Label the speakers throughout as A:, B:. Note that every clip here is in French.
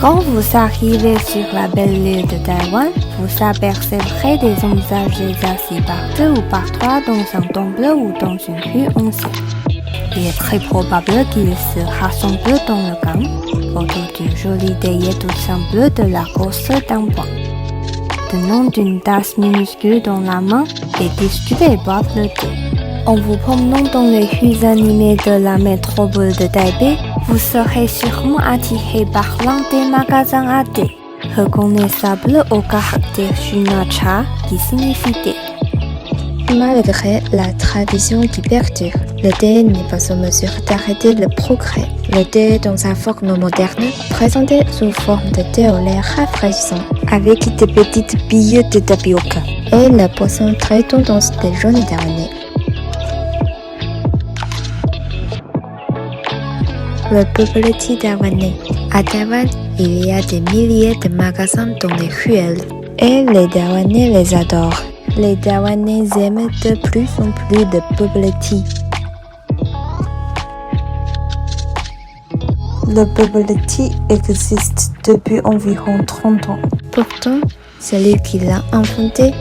A: Quand vous arrivez sur la belle île de Taïwan, vous apercevrez des hommes âgés assis par deux ou par trois dans un temple ou dans une rue ancienne. Il est très probable qu'ils se rassemblent dans le camp, autour d'une jolie théière toute simple de la course d'un bois. Tenant d'une tasse minuscule dans la main, ils discutent et boivent le thé. En vous promenant dans les rues animées de la métropole de Taipei, vous serez sûrement attiré par l'un des magasins à thé, reconnaissable au caractère Shunacha qui signifie thé.
B: Malgré la tradition qui perdure, le thé n'est pas en mesure d'arrêter le progrès. Le thé, dans sa forme moderne, présenté sous forme de thé au lait rafraîchissant, avec des petites billes de tapioca, est la boisson très tendance des jeunes taïwanais. Le bubble tea taïwanais. À Taïwan, il y a des milliers de magasins dans les ruelles, et les Taïwanais les adorent. Les Taïwanais aiment de plus en plus de bubble tea.
C: Le bubble tea existe depuis environ 30 ans.
B: Pourtant, celui qui l'a inventé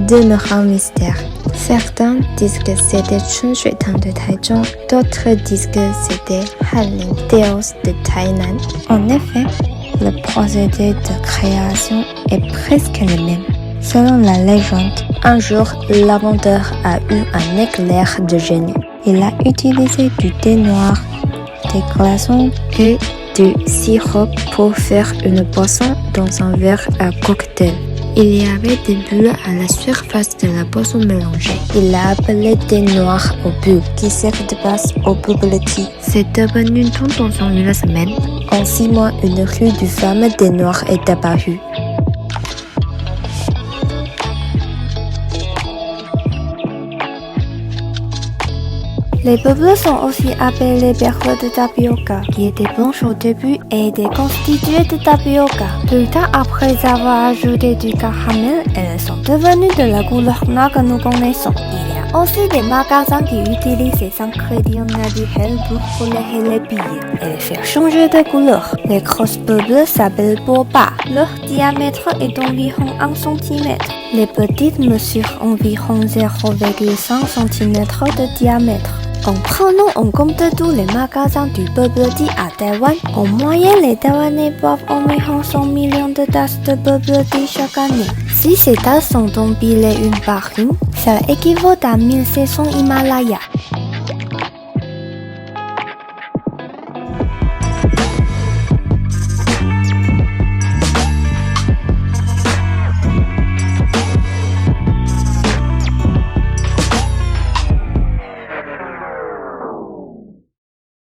B: demeure un mystère. Certains disent que c'était Chun Shui Tang de Taichung, d'autres disent que c'était Hanling Teos de Tainan. En effet, le procédé de création est presque le même. Selon la légende, un jour, l'inventeur a eu un éclair de génie. Il a utilisé du thé noir, des glaçons et du sirop pour faire une boisson dans un verre à cocktail. Il y avait des bulles à la surface de la boisson mélangée. Il l'a appelé thé noir aux bulles,
C: qui sert de base au bubble tea.
B: C'est devenu une tendance en une semaine. En 6 mois, une rue du fameux thé noir est apparue.
A: Les bubbles sont aussi appelées perles de tapioca, qui étaient blanches au début et étaient constituées de tapioca. Plus tard, après avoir ajouté du caramel, elles sont devenues de la couleur noire que nous connaissons. Il y a aussi des magasins qui utilisent ces ingrédients naturels pour colorer les billes et les faire changer de couleur. Les grosses bubbles s'appellent boba. Leur diamètre est d'environ 1 cm. Les petites mesurent environ 0,5 cm de diamètre. En prenant en compte tous les magasins du bubble tea à Taïwan, en moyenne, les Taïwanais boivent environ 100 millions de tasses de bubble tea chaque année. Si ces tasses sont empilées une par une, ça équivaut à 1700 Himalayas.